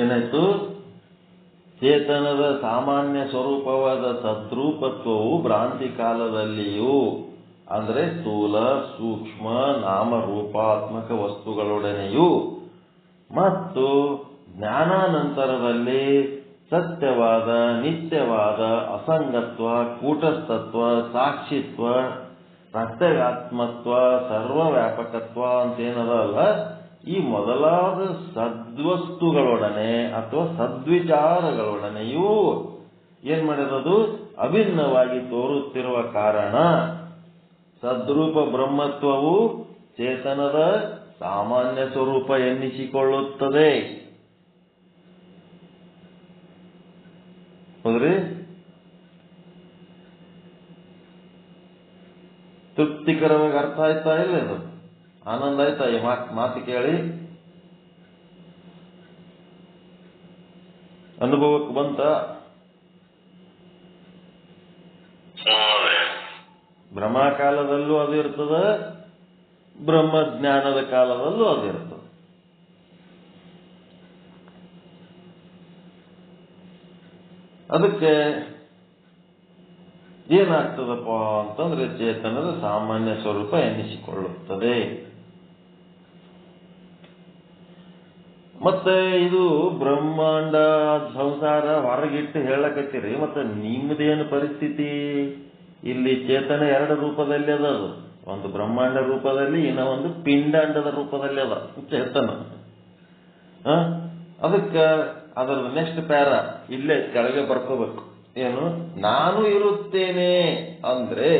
ಏನಾಯ್ತು? ಚೇತನದ ಸಾಮಾನ್ಯ ಸ್ವರೂಪವಾದ ತದ್ರೂಪತ್ವವು ಭ್ರಾಂತಿ ಕಾಲದಲ್ಲಿಯೂ ಅಂದರೆ ಸ್ಥೂಲ ಸೂಕ್ಷ್ಮ ನಾಮರೂಪಾತ್ಮಕ ವಸ್ತುಗಳೊಡನೆಯೂ ಮತ್ತು ಜ್ಞಾನಾನಂತರದಲ್ಲಿ ಸತ್ಯವಾದ ನಿತ್ಯವಾದ ಅಸಂಗತ್ವ ಕೂಟಸ್ಥತ್ವ ಸಾಕ್ಷಿತ್ವ ಪ್ರತ್ಯಗಾತ್ಮತ್ವ ಸರ್ವವ್ಯಾಪಕತ್ವ ಅಂತೇನದಲ್ಲ ಈ ಮೊದಲಾದ ಸದ್ವಸ್ತುಗಳೊಡನೆ ಅಥವಾ ಸದ್ವಿಚಾರಗಳೊಡನೆಯೂ ಏನ್ ಮಾಡಿರೋದು ಅಭಿನ್ನವಾಗಿ ತೋರುತ್ತಿರುವ ಕಾರಣ ಸದ್ರೂಪ ಬ್ರಹ್ಮತ್ವವು ಚೇತನದ ಸಾಮಾನ್ಯ ಸ್ವರೂಪ ಎನ್ನಿಸಿಕೊಳ್ಳುತ್ತದೆ. ಹೌದ್ರಿ? ತೃಪ್ತಿಕರವಾಗಿ ಅರ್ಥ ಆಯ್ತಾ ಇಲ್ಲ? ಇದು ಆನಂದ ಆಯ್ತಾ ಈ ಮಾತು ಕೇಳಿ? ಅನುಭವಕ್ಕೆ ಬಂತ? ಬ್ರಹ್ಮಕಾಲದಲ್ಲೂ ಅದು ಇರ್ತದ, ಬ್ರಹ್ಮಜ್ಞಾನದ ಕಾಲದಲ್ಲೂ ಅದು ಇರ್ತದೆ. ಅದಕ್ಕೆ ಏನಾಗ್ತದಪ್ಪ ಅಂತಂದ್ರೆ ಚೇತನದ ಸಾಮಾನ್ಯ ಸ್ವರೂಪ ಎನ್ನಿಸಿಕೊಳ್ಳುತ್ತದೆ. ಮತ್ತೆ ಇದು ಬ್ರಹ್ಮಾಂಡ ಸಂಸಾರ ಹೊರಗಿಟ್ಟು ಹೇಳಕತ್ತೀರಿ, ಮತ್ತೆ ನಿಮ್ಮದೇನು ಪರಿಸ್ಥಿತಿ? ಇಲ್ಲಿ ಚೇತನ ಎರಡು ರೂಪದಲ್ಲಿ ಅದ. ಅದು ಒಂದು ಬ್ರಹ್ಮಾಂಡ ರೂಪದಲ್ಲಿ, ಇನ್ನ ಒಂದು ಪಿಂಡಾಂಡದ ರೂಪದಲ್ಲಿ ಅದ ಚೇತನ. ಅದಕ್ಕೆ ಅದರ ನೆಕ್ಸ್ಟ್ ಪ್ಯಾರ ಇಲ್ಲೇ ಕೆಳಗೆ ಬರ್ಕೋಬೇಕು. ಏನು? ನಾನು ಇರುತ್ತೇನೆ ಅಂದ್ರೆ,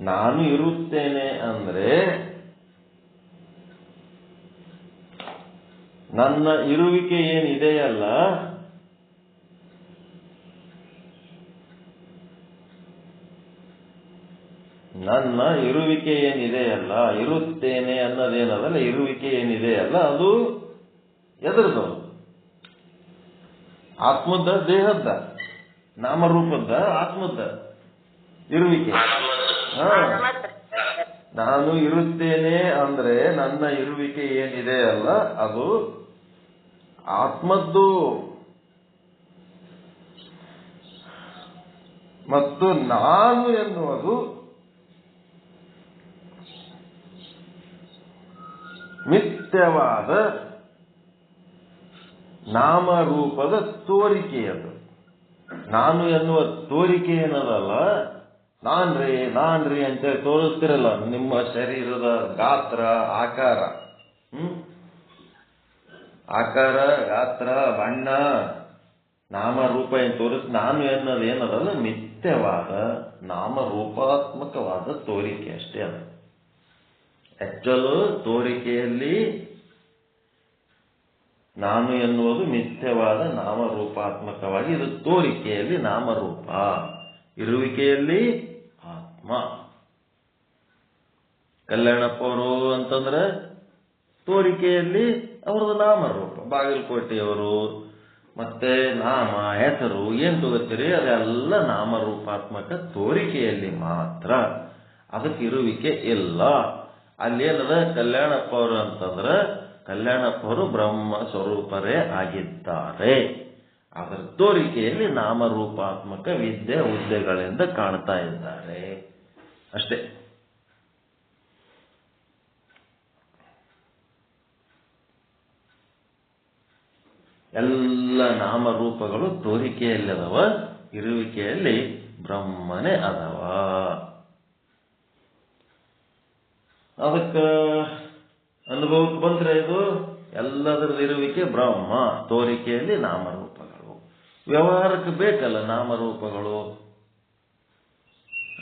ನಾನು ಇರುತ್ತೇನೆ ಅಂದ್ರೆ ನನ್ನ ಇರುವಿಕೆ ಏನಿದೆಯಲ್ಲ ನನ್ನ ಇರುವಿಕೆ ಏನಿದೆಯಲ್ಲ, ಇರುತ್ತೇನೆ ಅನ್ನೋದೇನದಲ್ಲ, ಇರುವಿಕೆ ಏನಿದೆಯಲ್ಲ ಅದು ಎದರದು? ಆತ್ಮದ, ದೇಹದ, ನಾಮರೂಪದ, ಆತ್ಮದ ಇರುವಿಕೆ. ನಾನು ಇರುತ್ತೇನೆ ಅಂದ್ರೆ ನನ್ನ ಇರುವಿಕೆ ಏನಿದೆ ಅಲ್ಲ ಅದು ಆತ್ಮದ್ದು. ಮತ್ತು ನಾನು ಎನ್ನುವುದು ಮಿಥ್ಯವಾದ ನಾಮರೂಪದ ತೋರಿಕೆಯದು. ನಾನು ಎನ್ನುವ ತೋರಿಕೆ ಏನದಲ್ಲ, ನಾನ್ರಿ ಅಂತೇಳಿ ತೋರಿಸ್ತಿರಲ್ಲ ನಿಮ್ಮ ಶರೀರದ ಗಾತ್ರ ಆಕಾರ, ಆಕಾರ ಗಾತ್ರ ಬಣ್ಣ ನಾಮರೂಪ ಏನು ತೋರಿಸ್, ನಾನು ಎನ್ನೋದು ಏನದಲ್ಲ ಮಿಥ್ಯವಾದ ನಾಮರೂಪಾತ್ಮಕವಾದ ತೋರಿಕೆ ಅಷ್ಟೇ. ಅದು ಆಕ್ಚುಲ್ ತೋರಿಕೆಯಲ್ಲಿ ನಾನು ಎನ್ನುವುದು ಮಿಥ್ಯವಾದ ನಾಮರೂಪಾತ್ಮಕವಾಗಿ, ಇದು ತೋರಿಕೆಯಲ್ಲಿ ನಾಮರೂಪ, ಇರುವಿಕೆಯಲ್ಲಿ ಆತ್ಮ. ಕಲ್ಯಾಣಪ್ಪವರು ಅಂತಂದ್ರೆ ತೋರಿಕೆಯಲ್ಲಿ ಅವರದು ನಾಮರೂಪ, ಬಾಗಲಕೋಟೆಯವರು ಮತ್ತೆ ನಾಮ ಹೆಸರು ಏನ್ ತಗೋತೀರಿ ಅದೆಲ್ಲ ನಾಮರೂಪಾತ್ಮಕ, ತೋರಿಕೆಯಲ್ಲಿ ಮಾತ್ರ, ಅದಕ್ಕೆ ಇರುವಿಕೆ ಇಲ್ಲ. ಅಲ್ಲೇನದ ಕಲ್ಯಾಣಪ್ಪವರು ಅಂತಂದ್ರೆ ಕಲ್ಯಾಣಪ್ಪವರು ಬ್ರಹ್ಮ ಸ್ವರೂಪರೇ ಆಗಿದ್ದಾರೆ. ಅದರ ತೋರಿಕೆಯಲ್ಲಿ ನಾಮರೂಪಾತ್ಮಕ ವಿದ್ಯೆ ಹುದ್ದೆಗಳಿಂದ ಕಾಣ್ತಾ ಇದ್ದಾರೆ ಅಷ್ಟೇ. ಎಲ್ಲ ನಾಮರೂಪಗಳು ತೋರಿಕೆಯಲ್ಲಿ ಅದಾವ, ಇರುವಿಕೆಯಲ್ಲಿ ಬ್ರಹ್ಮನೇ ಅದಾವ. ಅದಕ್ಕೆ ಅನುಭವಕ್ಕೆ ಬಂದ್ರೆ ಇದು ಎಲ್ಲದರದ ಇರುವಿಕೆ ಬ್ರಹ್ಮ, ತೋರಿಕೆಯಲ್ಲಿ ನಾಮರೂಪಗಳು. ವ್ಯವಹಾರಕ್ಕೆ ಬೇಕಲ್ಲ ನಾಮರೂಪಗಳು,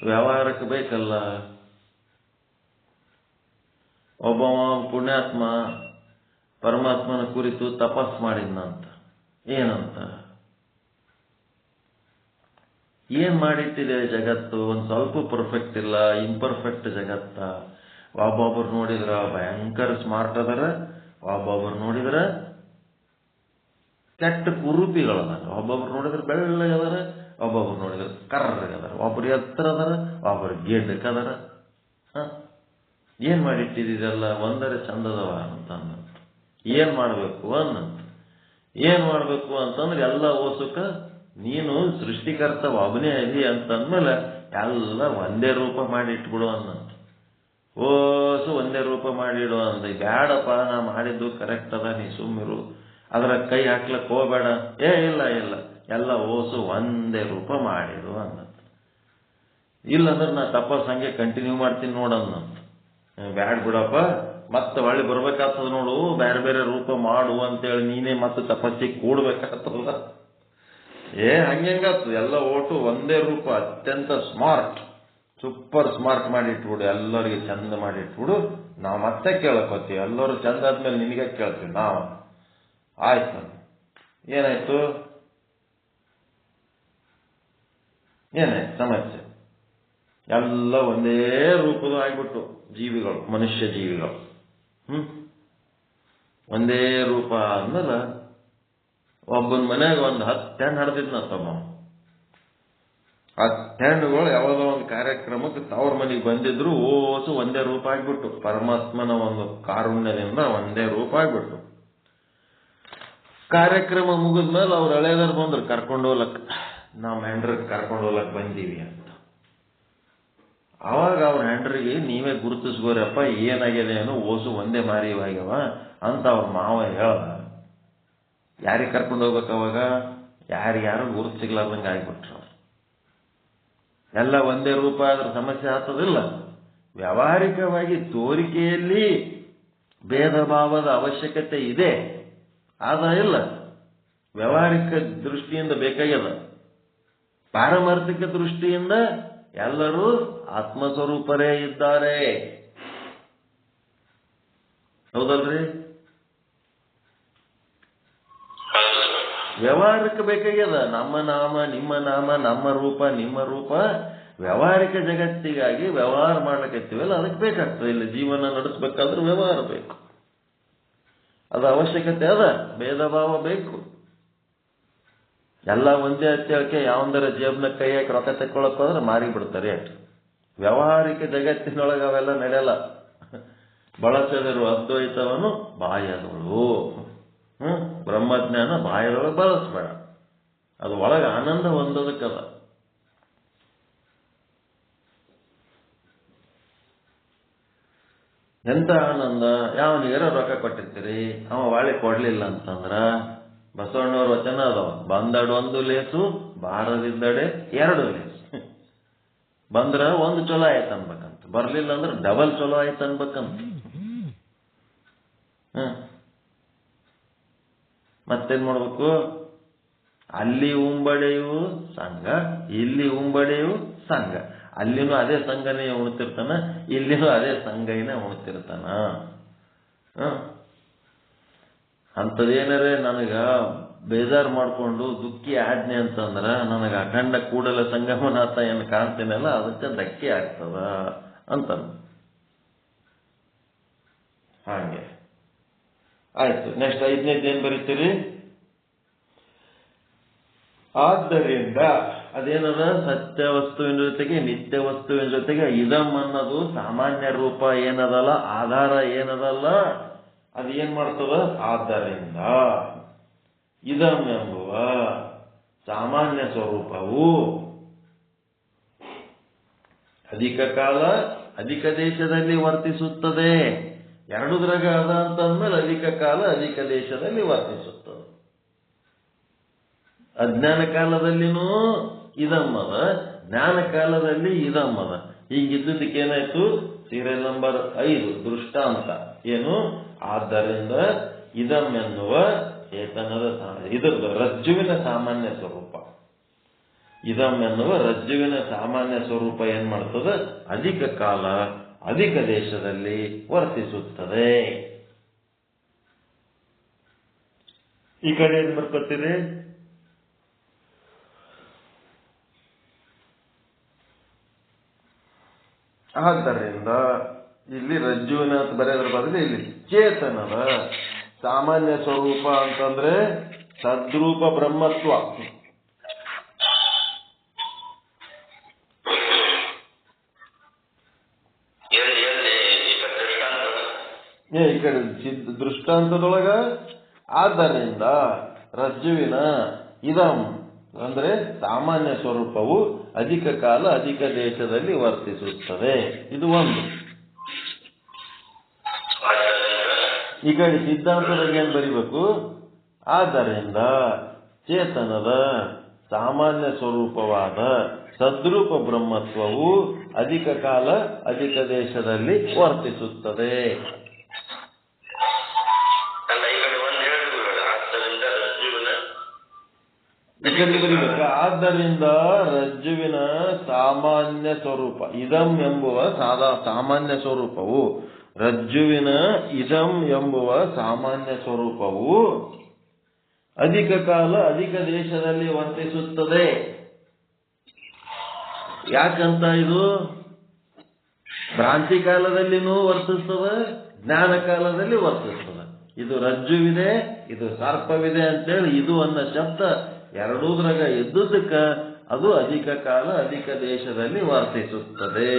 ವ್ಯವಹಾರಕ್ಕೆ ಬೇಕಲ್ಲ. ಒಬ್ಬ ಪುಣ್ಯಾತ್ಮ ಪರಮಾತ್ಮನ ಕುರಿತು ತಪಸ್ ಮಾಡಿದ್ನಂತ. ಏನಂತ? ಏನ್ ಮಾಡಿಟ್ಟಿದೆ ಜಗತ್ತು? ಒಂದ್ ಸ್ವಲ್ಪ ಪರ್ಫೆಕ್ಟ್ ಇಲ್ಲ, ಇಂಪರ್ಫೆಕ್ಟ್ ಜಗತ್ತ. ಒಬ್ಬೊಬ್ರು ನೋಡಿದ್ರ ಭಯಂಕರ ಸ್ಮಾರ್ಟ್ ಅದರ, ಒಬ್ಬೊಬ್ರು ನೋಡಿದ್ರ ಕೆಟ್ಟ ಕುರೂಪಿಗಳದಾರ, ಒಬ್ಬೊಬ್ರು ನೋಡಿದ್ರೆ ಬೆಳ್ಳಗದಾರ, ಒಬ್ಬೊಬ್ರು ನೋಡಿದ್ರೆ ಕರ್ರಗದಾರ, ಒಬ್ರು ಎತ್ತರ ಅದಾರ, ಒಬ್ಬರು ಗಿಡ್ಡಕ್ಕದಾರ. ಏನ್ ಮಾಡಿಟ್ಟಿದೆಲ್ಲ ಒಂದರೆ ಚಂದದವ ಅಂತ. ಏನ್ ಮಾಡ್ಬೇಕು ಅನ್ನಂತ. ಏನ್ ಮಾಡ್ಬೇಕು ಅಂತಂದ್ರೆ ಎಲ್ಲ ಓಸುಕ ನೀನು ಸೃಷ್ಟಿಕರ್ತ ಒಬ್ಬನೇ ಅದಿ ಅಂತಂದ್ಮೇಲೆ ಎಲ್ಲ ಒಂದೇ ರೂಪ ಮಾಡಿ ಇಟ್ಬಿಡು ಅನ್ನಂತ. ಓಸು ಒಂದೇ ರೂಪ ಮಾಡಿಡು ಅಂದ. ಬ್ಯಾಡಪ್ಪ, ನಾ ಮಾಡಿದ್ದು ಕರೆಕ್ಟ್ ಅದ, ನೀ ಸುಮ್ಮಿರು, ಅದರ ಕೈ ಹಾಕ್ಲಕ್ ಹೋಗ್ಬೇಡ. ಇಲ್ಲ ಇಲ್ಲ, ಎಲ್ಲ ಓಸು ಒಂದೇ ರೂಪ ಮಾಡಿಡು ಅನ್ನಂತ. ಇಲ್ಲಂದ್ರೆ ನಾ ತಪಸ್ ಹಂಗೆ ಕಂಟಿನ್ಯೂ ಮಾಡ್ತೀನಿ ನೋಡನ್ನಂತ. ಬ್ಯಾಡ್ ಬಿಡಪ್ಪ, ಮತ್ತೆ ಹೊಳ್ಳಿ ಬರ್ಬೇಕಾಗ್ತದ ನೋಡು, ಬೇರೆ ಬೇರೆ ರೂಪ ಮಾಡು ಅಂತೇಳಿ ನೀನೇ ಮತ್ತೆ ತಪಸ್ಸಿಗೆ ಕೂಡ್ಬೇಕಾಗ್ತದ. ಹಂಗಾಗ್ತದ. ಎಲ್ಲ ಓಟು ಒಂದೇ ರೂಪ, ಅತ್ಯಂತ ಸ್ಮಾರ್ಟ್, ಸೂಪರ್ ಸ್ಮಾರ್ಟ್ ಮಾಡಿ ಇಟ್ಬಿಡು, ಎಲ್ಲರಿಗೆ ಚಂದ ಮಾಡಿ ಇಟ್ಬಿಡು. ನಾವು ಮತ್ತೆ ಕೇಳಕೋತೀವಿ, ಎಲ್ಲರೂ ಚಂದ ಆದ್ಮೇಲೆ ನಿನಗೆ ಕೇಳ್ತೀವಿ ನಾವು. ಆಯ್ತು, ಏನಾಯ್ತು ಸಮಸ್ಯೆ? ಎಲ್ಲ ಒಂದೇ ರೂಪದ ಆಗ್ಬಿಟ್ಟು ಜೀವಿಗಳು, ಮನುಷ್ಯ ಜೀವಿಗಳು. ಒಂದೇ ರೂಪ ಅಂದಲ್ಲ. ಒಬ್ಬನ ಮನ್ಯಾಗ ಒಂದು 10 ಹೆಣ್ಣು ಹಡ್ದಿದ್ನತ್ತಮ್ಮ. 10 ಹೆಣ್ಣುಗಳು ಯಾವಾಗ ಒಂದು ಕಾರ್ಯಕ್ರಮಕ್ಕೆ ತವ್ರ ಮನೆಗೆ ಬಂದಿದ್ರು, ಓಸು ಒಂದೇ ರೂಪ ಆಗ್ಬಿಟ್ಟು, ಪರಮಾತ್ಮನ ಒಂದು ಕಾರುಣ್ಯದಿಂದ ಒಂದೇ ರೂಪ ಆಗ್ಬಿಟ್ಟು. ಕಾರ್ಯಕ್ರಮ ಮುಗಿದ್ಮೇಲೆ ಅವ್ರು ಹಳೆಯದಾರು ಬಂದ್ರು ಕರ್ಕೊಂಡು ಹೋಗ್ಲಕ್, ನಾವು ಹೆಂಡ್ರಿಗೆ ಕರ್ಕೊಂಡು ಹೋಗ್ಲಕ್ ಬಂದೀವಿ ಅಂತ. ಅವಾಗ ಅವ್ರ ಹೆಂಡ್ರಿಗೆ ನೀವೇ ಗುರುತಿಸ್ಬೋರಪ್ಪ, ಏನಾಗಿದೆ ಏನೋ, ಓಸು ಒಂದೇ ಮಾರಿ ಆಗ್ಯಾವ ಅಂತ ಅವ್ರ ಮಾವ ಹೇಳ್ದ. ಯಾರಿಗೆ ಕರ್ಕೊಂಡು ಹೋಗ್ಬೇಕು ಅವಾಗ? ಯಾರು ಗುರುತು ಸಿಗ್ಲಾರ್ದಂಗೆ ಆಗ್ಬಿಟ್ರು. ಎಲ್ಲ ಒಂದೇ ರೂಪ ಆದ್ರೆ ಸಮಸ್ಯೆ ಆಗ್ತದಿಲ್ಲ. ವ್ಯಾವಹಾರಿಕವಾಗಿ ತೋರಿಕೆಯಲ್ಲಿ ಭೇದ ಭಾವದ ಅವಶ್ಯಕತೆ ಇದೆ, ಆದ ಇಲ್ಲ. ವ್ಯಾವಹಾರಿಕ ದೃಷ್ಟಿಯಿಂದ ಬೇಕಾಗ್ಯದ. ಪಾರಮಾರ್ಥಿಕ ದೃಷ್ಟಿಯಿಂದ ಎಲ್ಲರೂ ಆತ್ಮಸ್ವರೂಪರೇ ಇದ್ದಾರೆ. ಹೌದಲ್ರಿ? ವ್ಯವಹಾರಕ್ಕೆ ಬೇಕಾಗ್ಯದ ನಮ್ಮ ನಾಮ ನಿಮ್ಮ ನಾಮ, ನಮ್ಮ ರೂಪ ನಿಮ್ಮ ರೂಪ. ವ್ಯಾವಹಾರಿಕ ಜಗತ್ತಿಗಾಗಿ ವ್ಯವಹಾರ ಮಾಡ್ಲಿಕ್ಕತ್ತೀವಲ್ಲ, ಅದಕ್ಕೆ ಬೇಕಾಗ್ತದೆ. ಇಲ್ಲಿ ಜೀವನ ನಡೆಸಬೇಕಾದ್ರೆ ವ್ಯವಹಾರ ಬೇಕು, ಅದು ಅವಶ್ಯಕತೆ ಅದ. ಭೇದ ಭಾವ ಬೇಕು. ಎಲ್ಲ ಒಂದೇ ಹಚ್ಚಕ್ಕೆ ಯಾವಂದರ ಜೇಬ್ನ ಕೈ ಹಾಕಿ ರೊಕ್ಕ ತಕ್ಕೊಳಕ್ ಹೋದ್ರೆ ಮಾರಿ ಬಿಡ್ತಾರೆ. ವ್ಯಾವಹಾರಿಕ ಜಗತ್ತಿನೊಳಗೆ ಅವೆಲ್ಲ ನಡೆಯಲ್ಲ. ಬಳಸದಿರುವ ಅದ್ವೈತವನ್ನು ಬಾಯದಳು. ಬ್ರಹ್ಮಜ್ಞಾನ ಬಾಯದೊಳಗೆ ಬಳಸಬೇಡ, ಅದು ಒಳಗೆ ಆನಂದ ಹೊಂದೋದಕ್ಕದ. ಎಂತ ಆನಂದ? ಯಾವನಿಗಾರ ರೊಕ್ಕ ಕೊಟ್ಟಿರ್ತೀರಿ, ಅವ ವಾಳಿ ಕೊಡ್ಲಿಲ್ಲ ಅಂತಂದ್ರ ಬಸವಣ್ಣವ್ರ ವಚನ ಅದಾವ, ಬಂದಡು ಒಂದು ಲೇಸು, ಬಾರದಿದ್ದಡೆ 2 ಲೇಸು. ಬಂದ್ರ ಒಂದು ಚಲೋ ಆಯ್ತು ಅನ್ಬೇಕಂತ, ಬರ್ಲಿಲ್ಲ ಅಂದ್ರೆ ಡಬಲ್ ಚಲೋ ಆಯ್ತು ಅನ್ಬೇಕಂತ. ಮತ್ತೇನ್ ಮಾಡ್ಬೇಕು? ಅಲ್ಲಿ ಉಂಬಡೆಯು ಸಂಘ, ಇಲ್ಲಿ ಉಂಬಡೆಯು ಸಂಘ. ಅಲ್ಲಿನೂ ಅದೇ ಸಂಘನೇ ಉಣ್ತಿರ್ತಾನ, ಇಲ್ಲಿನೂ ಅದೇ ಸಂಘನೇ ಉಣ್ತಿರ್ತಾನ. ಅಂಥದ್ದೇನಾರೇ ನನಗ ಬೇಜಾರು ಮಾಡ್ಕೊಂಡು ದುಃಖಿ ಆಜ್ಞೆ ಅಂತಂದ್ರ ನನಗೆ ಅಖಂಡ ಕೂಡಲ ಸಂಗಮನಾಥ ಏನು ಕಾಣ್ತೀನಲ್ಲ, ಅದಕ್ಕೆ ಧಕ್ಕೆ ಆಗ್ತದ ಅಂತ. ಹಾಗೆ ಆಯ್ತು. ನೆಕ್ಸ್ಟ್ 5ನೇದು ಏನ್ ಬರೀತೀರಿ? ಆದ್ದರಿಂದ ಅದೇನದ? ಸತ್ಯ ವಸ್ತುವಿನ ಜೊತೆಗೆ ನಿತ್ಯ ವಸ್ತುವಿನ ಜೊತೆಗೆ ಇದಂ ಅನ್ನೋದು ಸಾಮಾನ್ಯ ರೂಪ ಏನದಲ್ಲ, ಆಧಾರ ಏನದಲ್ಲ, ಅದೇನ್ ಮಾಡ್ತದ? ಆದ್ದರಿಂದ ಇದಂ ಎಂಬುವ ಸಾಮಾನ್ಯ ಸ್ವರೂಪವು ಅಧಿಕ ಕಾಲ ಅಧಿಕ ದೇಶದಲ್ಲಿ ವರ್ತಿಸುತ್ತದೆ. ಎರಡುದ್ರಾಗ ಅದ ಅಂತಂದ್ಮೇಲೆ ಅಧಿಕ ಕಾಲ ಅಧಿಕ ದೇಶದಲ್ಲಿ ವರ್ತಿಸುತ್ತದೆ. ಅಜ್ಞಾನ ಕಾಲದಲ್ಲಿನೂ ಇದಮ್ಮದ, ಜ್ಞಾನ ಕಾಲದಲ್ಲಿ ಇದಮ್ಮದ. ಹೀಗಿದ್ದಕ್ಕೇನಾಯ್ತು? ಸೀರಿಯಲ್ ನಂಬರ್ 5 ದೃಷ್ಟಾಂತ ಏನು? ಆದ್ದರಿಂದ ಇದಂ ಎನ್ನುವ ಚೇತನದ ಇದರದ್ದು ರಜ್ಜುವಿನ ಸಾಮಾನ್ಯ ಸ್ವರೂಪ, ಇದಂ ಎನ್ನುವ ರಜ್ಜುವಿನ ಸಾಮಾನ್ಯ ಸ್ವರೂಪ ಏನ್ ಮಾಡ್ತದೆ? ಅಧಿಕ ಕಾಲ ಅಧಿಕ ದೇಶದಲ್ಲಿ ವರ್ತಿಸುತ್ತದೆ. ಈ ಕಡೆ ಏನ್ ಬರ್ಕೊತೀರಿ? ಆದ್ದರಿಂದ ಇಲ್ಲಿ ರಜ್ಜುವಿನ ಅಂತ ಬರೆಯೋದ್ರ ಬದಲು ಇಲ್ಲಿ ಚೇತನದ ಸಾಮಾನ್ಯ ಸ್ವರೂಪ ಅಂತಂದ್ರೆ ಸದ್ರೂಪ ಬ್ರಹ್ಮತ್ವ. ಈ ಕಡೆ ದೃಷ್ಟಾಂತದೊಳಗ ಆದ್ದರಿಂದ ರಜ್ಜುವಿನ ಇದಂ ಅಂದ್ರೆ ಸಾಮಾನ್ಯ ಸ್ವರೂಪವು ಅಧಿಕ ಕಾಲ ಅಧಿಕ ದೇಶದಲ್ಲಿ ವರ್ತಿಸುತ್ತದೆ. ಇದು ಒಂದು. ಈ ಕಡೆ ಸಿದ್ಧಾಂತದಾಗ ಏನ್ ಬರಿಬೇಕು? ಆದ್ದರಿಂದ ಚೇತನದ ಸಾಮಾನ್ಯ ಸ್ವರೂಪವಾದ ಸದ್ರೂಪ ಬ್ರಹ್ಮತ್ವವು ಅಧಿಕ ಕಾಲ ಅಧಿಕ ದೇಶದಲ್ಲಿ ವರ್ತಿಸುತ್ತದೆ. ಈ ಕಡೆ ಬರೀಬೇಕ. ಆದ್ದರಿಂದ ರಜ್ಜುವಿನ ಸಾಮಾನ್ಯ ಸ್ವರೂಪ ಇದಂ ಎಂಬುವ ಸಾಮಾನ್ಯ ಸ್ವರೂಪವು ರಜ್ಜುವಿನ ಇದಂ ಎಂಬುವ ಸಾಮಾನ್ಯ ಸ್ವರೂಪವು ಅಧಿಕ ಕಾಲ ಅಧಿಕ ದೇಶದಲ್ಲಿ ವರ್ತಿಸುತ್ತದೆ. ಯಾಕಂತ ಇದು ಭ್ರಾಂತಿ ಕಾಲದಲ್ಲಿನೂ ವರ್ತಿಸ್ತದೆ, ಜ್ಞಾನ ಕಾಲದಲ್ಲಿ ವರ್ತಿಸ್ತದೆ. ಇದು ರಜ್ಜುವಿದೆ, ಇದು ಸರ್ಪವಿದೆ ಅಂತೇಳಿ ಇದು ಅನ್ನೋ ಶಬ್ದ ಎರಡೂದ್ರಾಗ ಎದ್ದುದಕ್ಕ ಅದು ಅಧಿಕ ಕಾಲ ಅಧಿಕ ದೇಶದಲ್ಲಿ ವರ್ತಿಸುತ್ತದೆ.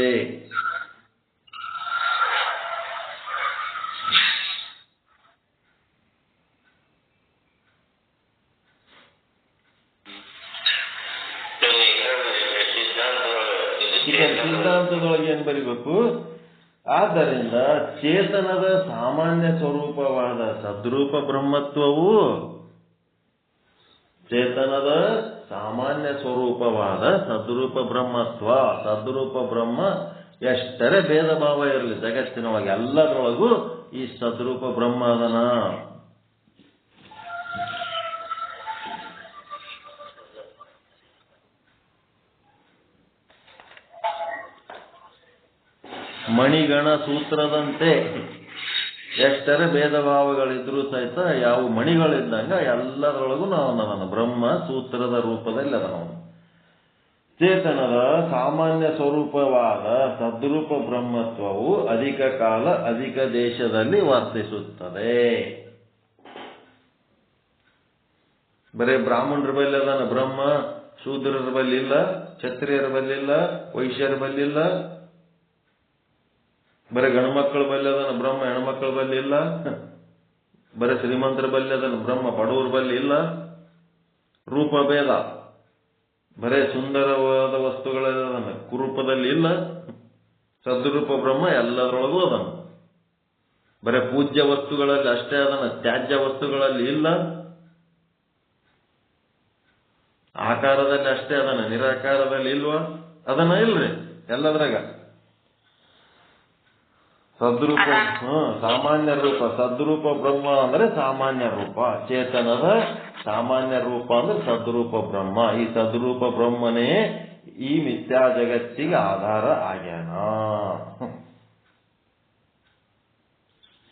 ಸಿದ್ಧಾಂತದೊಳಗೆ ಏನ್ ಬರಿಬೇಕು? ಆದ್ದರಿಂದ ಚೇತನದ ಸಾಮಾನ್ಯ ಸ್ವರೂಪವಾದ ಸದ್ರೂಪ ಬ್ರಹ್ಮತ್ವವು ಚೇತನದ ಸಾಮಾನ್ಯ ಸ್ವರೂಪವಾದ ಸದ್ರೂಪ ಬ್ರಹ್ಮತ್ವ ಸದ್ರೂಪ ಬ್ರಹ್ಮ ಎಷ್ಟರೇ ಭೇದ ಭಾವ ಇರಲಿ ಜಗತ್ತಿನೊಳಗೆ ಎಲ್ಲದರೊಳಗೂ ಈ ಸದ್ರೂಪ ಬ್ರಹ್ಮ ಅದನ. ಮಣಿಗಣ ಸೂತ್ರದಂತೆ ಎಷ್ಟರ ಭೇದ ಭಾವಗಳಿದ್ರೂ ಸಹಿತ ಯಾವ ಮಣಿಗಳಿದ್ದಂಗ ಎಲ್ಲದರೊಳಗೂ ನಾವು ಬ್ರಹ್ಮ ಸೂತ್ರದ ರೂಪದಲ್ಲಿ ಅದನ್ನು ಚೇತನದ ಸಾಮಾನ್ಯ ಸ್ವರೂಪವಾದ ಸದ್ರೂಪ ಬ್ರಹ್ಮತ್ವವು ಅಧಿಕ ಕಾಲ ಅಧಿಕ ದೇಶದಲ್ಲಿ ವರ್ತಿಸುತ್ತದೆ. ಬರೇ ಬ್ರಾಹ್ಮಣರ ಬಲ್ಲಿ ಅದನ್ನ ಬ್ರಹ್ಮ, ಶೂದ್ರರ ಬಲ್ಲಿ ಇಲ್ಲ, ಕ್ಷತ್ರಿಯರ ಬಲ್ಲಿಲ್ಲ, ವೈಶ್ಯರ ಬಲ್ಲಿಲ್ಲ. ಬರೀ ಗಣಮಕ್ಕಳ ಬಲ್ಲಿ ಅದನ್ನು ಬ್ರಹ್ಮ, ಹೆಣ್ಮಕ್ಕಳ ಬಲ್ಲಿ ಇಲ್ಲ. ಬರೀ ಶ್ರೀಮಂತರ ಬಲ್ಲಿ ಅದನ್ನು ಬ್ರಹ್ಮ, ಬಡವರ ಬಲ್ಲಿ ಇಲ್ಲ. ರೂಪ ಭೇದ, ಬರೇ ಸುಂದರವಾದ ವಸ್ತುಗಳನ್ನ ಕುರೂಪದಲ್ಲಿ ಇಲ್ಲ. ಸದ್ರೂಪ ಬ್ರಹ್ಮ ಎಲ್ಲದರೊಳಗೂ ಅದನ್ನು. ಬರೇ ಪೂಜ್ಯ ವಸ್ತುಗಳಲ್ಲಿ ಅಷ್ಟೇ ಅದನ್ನ, ತ್ಯಾಜ್ಯ ವಸ್ತುಗಳಲ್ಲಿ ಇಲ್ಲ. ಆಕಾರದಲ್ಲಿ ಅಷ್ಟೇ ಅದನ್ನ, ನಿರಾಕಾರದಲ್ಲಿ ಇಲ್ವಾ? ಅದನ್ನ ಇಲ್ರಿ ಎಲ್ಲದ್ರಾಗ. ಸದ್ರೂಪ ಸಾಮಾನ್ಯ ರೂಪ, ಸದ್ರೂಪ ಬ್ರಹ್ಮ ಅಂದ್ರೆ ಸಾಮಾನ್ಯ ರೂಪ, ಚೇತನದ ಸಾಮಾನ್ಯ ರೂಪ ಅಂದ್ರೆ ಸದ್ರೂಪ ಬ್ರಹ್ಮ. ಈ ಸದ್ರೂಪ ಬ್ರಹ್ಮನೇ ಈ ಮಿಥ್ಯಾ ಜಗತ್ತಿಗೆ ಆಧಾರ ಆಗ್ಯಾನ.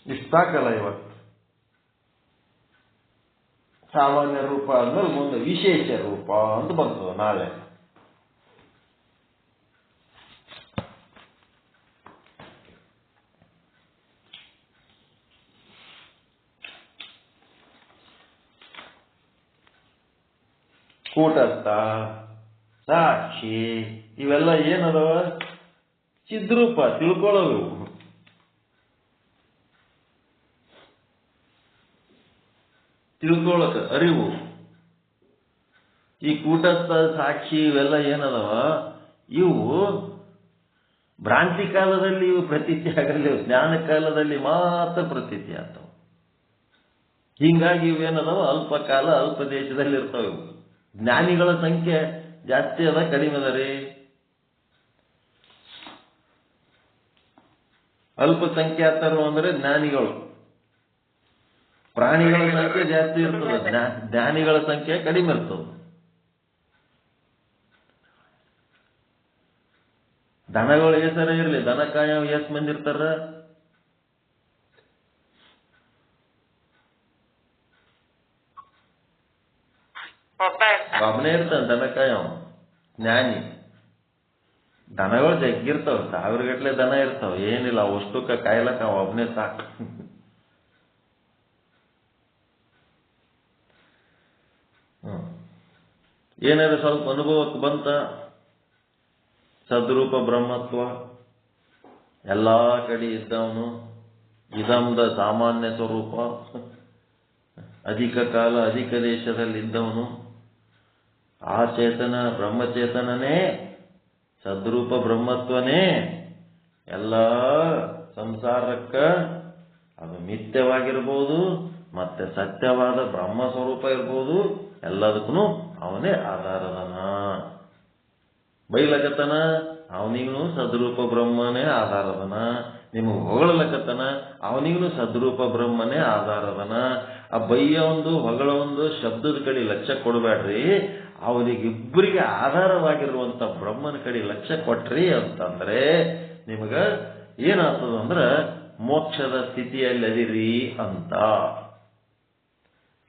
ಇಷ್ಟಾಕಲ್ಲ ಇವತ್ತು. ಸಾಮಾನ್ಯ ರೂಪ ಅಂದ್ರೆ ಮುಂದೆ ವಿಶೇಷ ರೂಪ ಅಂತ ಬರ್ತದೆ ನಾಳೆ. ಕೂಟಸ್ಥ, ಸಾಕ್ಷಿ ಇವೆಲ್ಲ ಏನದವ? ಚಿದ್ರೂಪ, ತಿಳ್ಕೊಳ್ಳೋದು. ತಿಳ್ಕೊಳ್ಳಕ ಅರಿವು. ಈ ಕೂಟಸ್ಥ, ಸಾಕ್ಷಿ ಇವೆಲ್ಲ ಏನದವ? ಇವು ಭ್ರಾಂತಿ ಕಾಲದಲ್ಲಿ ಇವು ಪ್ರತೀತಿ ಆಗಲ್ಲ, ಜ್ಞಾನ ಕಾಲದಲ್ಲಿ ಮಾತ್ರ ಪ್ರತೀತಿ ಆಗ್ತಾವ. ಹಿಂಗಾಗಿ ಇವೇನದವ? ಅಲ್ಪ ಕಾಲ ಅಲ್ಪ ದೇಶದಲ್ಲಿ ಇರ್ತಾವ. ಇವು ಜ್ಞಾನಿಗಳ ಸಂಖ್ಯೆ ಜಾಸ್ತಿ ಅದ ಕಡಿಮೆ ಅದ ರೀ? ಅಲ್ಪ ಸಂಖ್ಯಾತರು ಅಂದ್ರೆ ಜ್ಞಾನಿಗಳು. ಪ್ರಾಣಿಗಳ ಸಂಖ್ಯೆ ಜಾಸ್ತಿ ಇರ್ತದೆ, ಜ್ಞಾನಿಗಳ ಸಂಖ್ಯೆ ಕಡಿಮೆ ಇರ್ತದೆ. ದನಗಳು ಹೆಸರ ಇರ್ಲಿ, ದನ ಕಾಯ ಎಷ್ಟು ಮಂದಿ ಇರ್ತಾರ? ಒಬ್ಬನೇ ಇರ್ತಾನೆ ದನ ಕಾಯ, ಜ್ಞಾನಿ. ದನಗಳು ಜಗ್ಗಿರ್ತಾವ, ಸಾವಿರಗಟ್ಲೆ ದನ ಇರ್ತಾವ, ಏನಿಲ್ಲ ಅಷ್ಟಕ್ಕ ಕಾಯ್ಲಕ್ಕ ಒಬ್ಬನೇ ಸಾಕು. ಏನಾದ್ರು ಸ್ವಲ್ಪ ಅನುಭವಕ್ಕೆ ಬಂತ ಸದ್ರೂಪ ಬ್ರಹ್ಮತ್ವ ಎಲ್ಲಾ ಕಡೆ ಇದ್ದವನು, ಇದಮ್ದ ಸಾಮಾನ್ಯ ಸ್ವರೂಪ. ಅಧಿಕ ಕಾಲ ಅಧಿಕ ದೇಶದಲ್ಲಿದ್ದವನು ಆ ಚೇತನ ಬ್ರಹ್ಮಚೇತನನೇ, ಸದ್ರೂಪ ಬ್ರಹ್ಮತ್ವನೇ ಎಲ್ಲ ಸಂಸಾರಕ್ಕ ಅದು ಮಿಥ್ಯವಾಗಿರ್ಬೋದು, ಮತ್ತೆ ಸತ್ಯವಾದ ಬ್ರಹ್ಮ ಸ್ವರೂಪ ಇರ್ಬೋದು, ಎಲ್ಲದಕ್ಕೂ ಅವನೇ ಆಧಾರದನ. ಬೈಲಕತನ ಅವನಿಗೂ ಸದ್ರೂಪ ಬ್ರಹ್ಮನೇ ಆಧಾರದನ. ನಿಮಗೆ ಹೊಗಳಲಕತನ ಅವನಿಗೂ ಸದ್ರೂಪ ಬ್ರಹ್ಮನೇ ಆಧಾರದನ. ಆ ಬೈಯ ಒಂದು ಹೊಗಳ ಒಂದು ಶಬ್ದದ ಕಡೆ ಲಕ್ಷ್ಯ ಕೊಡಬೇಡ್ರಿ, ಅವರಿಗಿಬ್ಬರಿಗೆ ಆಧಾರವಾಗಿರುವಂತ ಬ್ರಹ್ಮನ ಕಡೆ ಲಕ್ಷ್ಯ ಕೊಟ್ರಿ ಅಂತಂದ್ರೆ ನಿಮಗ ಏನಾಗ್ತದಂದ್ರ ಮೋಕ್ಷದ ಸ್ಥಿತಿಯಲ್ಲಿ ಅದಿರಿ ಅಂತ.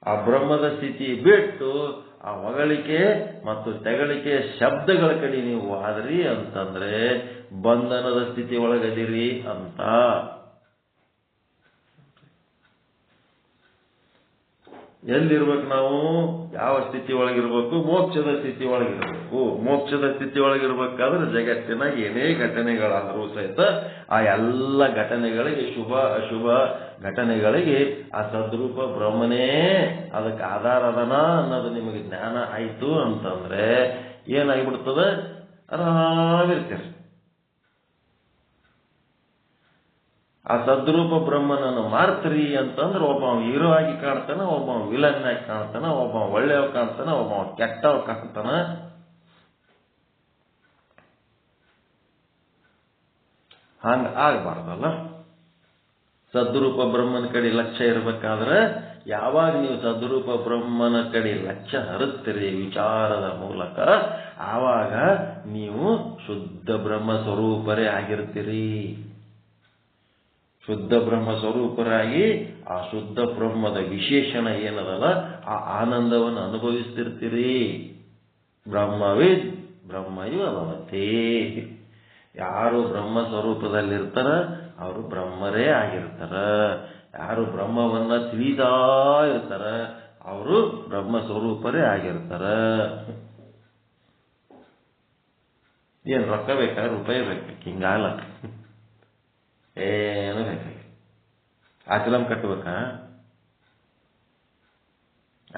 ಆ ಬ್ರಹ್ಮದ ಸ್ಥಿತಿ ಬಿಟ್ಟು ಆ ಹೊಗಳಿಕೆ ಮತ್ತು ತೆಗಳಿಕೆ ಶಬ್ದಗಳ ಕಡೆ ನೀವು ಆದ್ರಿ ಅಂತಂದ್ರೆ ಬಂಧನದ ಸ್ಥಿತಿ ಒಳಗದಿರಿ ಅಂತ. ಎಲ್ಲಿರ್ಬೇಕು ನಾವು? ಯಾವ ಸ್ಥಿತಿ ಒಳಗಿರ್ಬೇಕು? ಮೋಕ್ಷದ ಸ್ಥಿತಿ ಒಳಗಿರ್ಬೇಕು. ಮೋಕ್ಷದ ಸ್ಥಿತಿ ಒಳಗಿರ್ಬೇಕಾದ್ರೆ ಜಗತ್ತಿನ ಏನೇ ಘಟನೆಗಳಾದರೂ ಸಹಿತ ಆ ಎಲ್ಲ ಘಟನೆಗಳಿಗೆ, ಶುಭ ಅಶುಭ ಘಟನೆಗಳಿಗೆ ಆ ಸದ್ರೂಪ ಬ್ರಹ್ಮನೇ ಅದಕ್ಕೆ ಆಧಾರದನ ಅನ್ನೋದು ನಿಮಗೆ ಜ್ಞಾನ ಆಯ್ತು ಅಂತಂದ್ರೆ ಏನಾಗಿಬಿಡ್ತದೆ? ಆರಾಮಿರ್ತೀರಿ. ಆ ಸದ್ರೂಪ ಬ್ರಹ್ಮನನ್ನು ಮಾರ್ತ್ರಿ ಅಂತಂದ್ರೆ ಒಬ್ಬ ಹೀರೋ ಆಗಿ ಕಾಣ್ತಾನ, ಒಬ್ಬ ವಿಲನ್ ಆಗಿ ಕಾಣ್ತಾನ, ಒಬ್ಬ ಒಳ್ಳೆಯವ ಕಾಣ್ತಾನ, ಒಬ್ಬ ಕೆಟ್ಟವ ಕಾಣ್ತಾನ. ಹಂಗ ಆಗಬಾರ್ದಲ್ಲ. ಸದ್ರೂಪ ಬ್ರಹ್ಮನ ಕಡೆ ಲಕ್ಷ್ಯ ಇರಬೇಕಾದ್ರೆ ಯಾವಾಗ ನೀವು ಸದ್ರೂಪ ಬ್ರಹ್ಮನ ಕಡೆ ಲಕ್ಷ್ಯ ಹರಿಸ್ತೀರಿ ವಿಚಾರದ ಮೂಲಕ, ಆವಾಗ ನೀವು ಶುದ್ಧ ಬ್ರಹ್ಮ ಸ್ವರೂಪರೇ ಆಗಿರ್ತೀರಿ. ಶುದ್ಧ ಬ್ರಹ್ಮ ಸ್ವರೂಪರಾಗಿ ಆ ಶುದ್ಧ ಬ್ರಹ್ಮದ ವಿಶೇಷಣ ಏನದಲ್ಲ ಆ ಆನಂದವನ್ನು ಅನುಭವಿಸ್ತಿರ್ತೀರಿ. ಬ್ರಹ್ಮವಿದ್ ಬ್ರಹ್ಮಯು ಅವತ್ತೇ. ಯಾರು ಬ್ರಹ್ಮ ಸ್ವರೂಪದಲ್ಲಿರ್ತಾರ ಅವರು ಬ್ರಹ್ಮರೇ ಆಗಿರ್ತಾರ. ಯಾರು ಬ್ರಹ್ಮವನ್ನ ತಿಳಿತಾ ಇರ್ತಾರ ಅವರು ಬ್ರಹ್ಮ ಸ್ವರೂಪರೇ ಆಗಿರ್ತಾರ. ಏನ್ ರೊಕ್ಕ ಬೇಕಾ? ರೂಪಾಯಿ ಬೇಕು? ಹಿಂಗಾಲ ಏನು ಬೇಕಾಗಿ. ಆಶ್ರಮ ಕಟ್ಟಬೇಕಾ?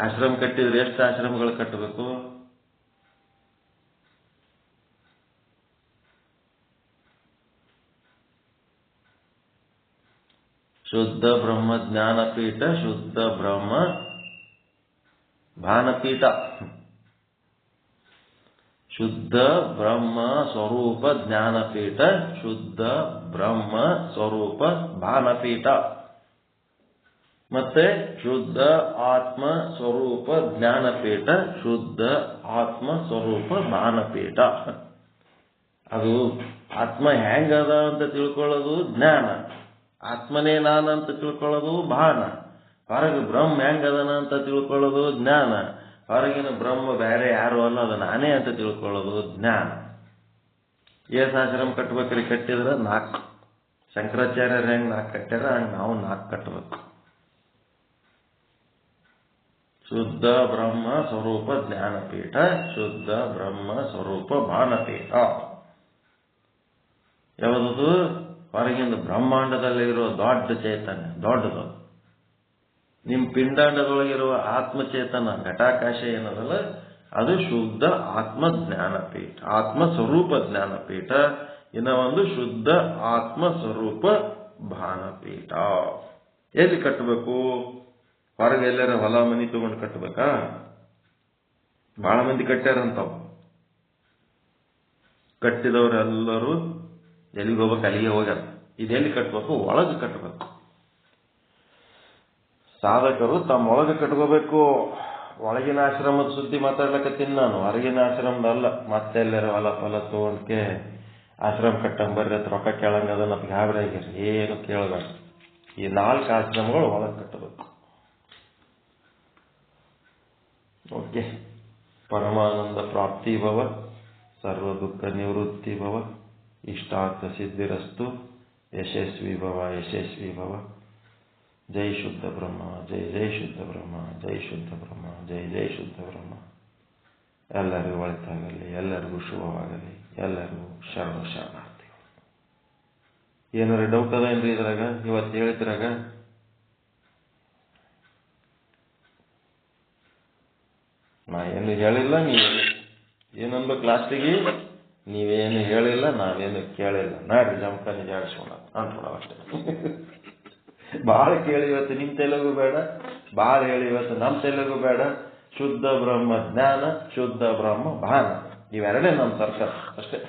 ಆಶ್ರಮ ಕಟ್ಟಿದ್ರೆ ಎಷ್ಟು ಆಶ್ರಮಗಳು ಕಟ್ಟಬೇಕು? ಶುದ್ಧ ಬ್ರಹ್ಮ ಜ್ಞಾನಪೀಠ, ಶುದ್ಧ ಬ್ರಹ್ಮ ಭಾನಪೀಠ, ಶುದ್ಧ ಬ್ರಹ್ಮ ಸ್ವರೂಪ ಜ್ಞಾನಪೀಠ, ಶುದ್ಧ ಬ್ರಹ್ಮ ಸ್ವರೂಪ ಭಾನಪೀಠ, ಮತ್ತೆ ಶುದ್ಧ ಆತ್ಮ ಸ್ವರೂಪ ಜ್ಞಾನಪೀಠ, ಶುದ್ಧ ಆತ್ಮ ಸ್ವರೂಪ ಭಾನಪೀಠ. ಅದು ಆತ್ಮ ಹೆಂಗದ ಅಂತ ತಿಳ್ಕೊಳ್ಳೋದು ಜ್ಞಾನ, ಆತ್ಮನೇ ನಾನಂತ ತಿಳ್ಕೊಳ್ಳೋದು ಭಾನ. ಹೊರಗೆ ಬ್ರಹ್ಮ ಹೆಂಗದನ ಅಂತ ತಿಳ್ಕೊಳ್ಳೋದು ಜ್ಞಾನ, ಹೊರಗಿನ ಬ್ರಹ್ಮ ಬೇರೆ ಯಾರು ಅಲ್ಲ ಅದು ನಾನೇ ಅಂತ ತಿಳ್ಕೊಳ್ಳೋದು ಜ್ಞಾನ. ಆಶ್ರಮ ಕಟ್ಬೇಕ್ರಿ? ಕಟ್ಟಿದ್ರೆ 4. ಶಂಕರಾಚಾರ್ಯರು ಹೆಂಗ್ 4 ಕಟ್ಟ್ಯಾರ ಹಂಗೆ ನಾವು 4 ಕಟ್ಟಬೇಕು. ಶುದ್ಧ ಬ್ರಹ್ಮ ಸ್ವರೂಪ ಜ್ಞಾನಪೀಠ, ಶುದ್ಧ ಬ್ರಹ್ಮ ಸ್ವರೂಪ ಭಾನಪೀಠ. ಯಾವುದದು? ಹೊರಗಿಂದ ಬ್ರಹ್ಮಾಂಡದಲ್ಲಿರುವ ದೊಡ್ಡ ಚೈತನ್ಯ, ದೊಡ್ಡದು. ನಿಮ್ಮ ಪಿಂಡಾಂಡದೊಳಗಿರುವ ಆತ್ಮಚೇತನ ಘಟಾಕಾಶ ಏನದಲ್ಲ ಅದು ಶುದ್ಧ ಆತ್ಮ ಜ್ಞಾನಪೀಠ, ಆತ್ಮ ಸ್ವರೂಪ ಜ್ಞಾನಪೀಠ. ಇನ್ನ ಒಂದು ಶುದ್ಧ ಆತ್ಮ ಸ್ವರೂಪ ಭಾನಪೀಠ. ಎಲ್ಲಿ ಕಟ್ಟಬೇಕು? ಹೊರಗೆ ಎಲ್ಲರ ಹೊಲ ಮನಿ ತಗೊಂಡು ಕಟ್ಟಬೇಕಾ? ಬಹಳ ಮಂದಿ ಕಟ್ಟ್ಯಾರಂತಾವ. ಕಟ್ಟಿದವರೆಲ್ಲರೂ ಎಲ್ಲಿಗೆ ಹೋಗ್ಬೇಕು? ಅಲ್ಲಿಗೆ ಹೋಗ್ಯಾರ. ಇದೆಲ್ಲಿ ಕಟ್ಟಬೇಕು? ಒಳಗೆ ಕಟ್ಟಬೇಕು. ಸಾಧಕರು ತಮ್ಮ ಒಳಗೆ ಕಟ್ಕೋಬೇಕು. ಒಳಗಿನ ಆಶ್ರಮದ ಸುದ್ದಿ ಮಾತಾಡ್ಲಕತ್ತೀನಿ ನಾನು, ಹೊರಗಿನ ಆಶ್ರಮದ ಅಲ್ಲ. ಮತ್ತೆಲ್ಲರ ಹೊಲ ಫಲ ತಗೊಂಡ್ಕೆ ಆಶ್ರಮ ಕಟ್ಟಂಗ್ ಬರ್ರಿ ಅಂತ ರೊಕ್ಕ ಕೇಳಂಗದ ನಮ್ಗೆ ಗಾಬರಿ ಆಗಿರಿ. ಏನು ಕೇಳಬೇಡ. ಈ 4 ಆಶ್ರಮಗಳು ಒಳಗೆ ಕಟ್ಟಬೇಕು. ಓಕೆ. ಪರಮಾನಂದ ಪ್ರಾಪ್ತಿ ಭವ, ಸರ್ವ ದುಃಖ ನಿವೃತ್ತಿ ಭವ, ಇಷ್ಟಾರ್ಥ ಸಿದ್ಧಿರಸ್ತು, ಯಶಸ್ವಿ ಭವ, ಯಶಸ್ವಿ ಭವ. ಜೈ ಶುದ್ಧ ಬ್ರಹ್ಮ, ಜೈ ಜೈ ಶುದ್ಧ ಬ್ರಹ್ಮ, ಜೈ ಶುದ್ಧ ಬ್ರಹ್ಮ, ಜೈ ಜೈ ಶುದ್ಧ ಬ್ರಹ್ಮ. ಎಲ್ಲರಿಗೂ ಒಳಿತಾಗಲಿ, ಎಲ್ಲರಿಗೂ ಶುಭವಾಗಲಿ, ಎಲ್ಲರಿಗೂ ಶರಣ ಶರಣಾರ್ಥಿ. ಏನಾರ ಡೌಟ್ ಅದ ಏನ್ರಿ ಇದ್ರಾಗ? ಇವತ್ತು ಹೇಳ್ತಿರಾಗ ನಾ ಏನು ಹೇಳಿಲ್ಲ, ನೀವೇನು ಏನಂದ್ಲು ಕ್ಲಾಸಿಗೆ, ನೀವೇನು ಹೇಳಿಲ್ಲ, ನಾವೇನು ಕೇಳಿಲ್ಲ. ನಾಡ್ರಿ ಜಮಖಾನಿ ಜಾಡಿಸೋಣ ಅಂದ್ಕೊಳ ಅಷ್ಟೇ. ಭಾಳ ಕೇಳಿ ಇವತ್ತು ನಿಮ್ಮ ತೆಲುಗು ಬೇಡ, ಭಾಳ ಹೇಳಿ ಇವತ್ತು ನಮ್ಮ ತೆಲುಗು ಬೇಡ. ಶುದ್ಧ ಬ್ರಹ್ಮ ಜ್ಞಾನ, ಶುದ್ಧ ಬ್ರಹ್ಮ ಭಾನ, ಇವೆರಡೇ ನಮ್ಮ ಸರ್ಕಾರ ಅಷ್ಟೇ.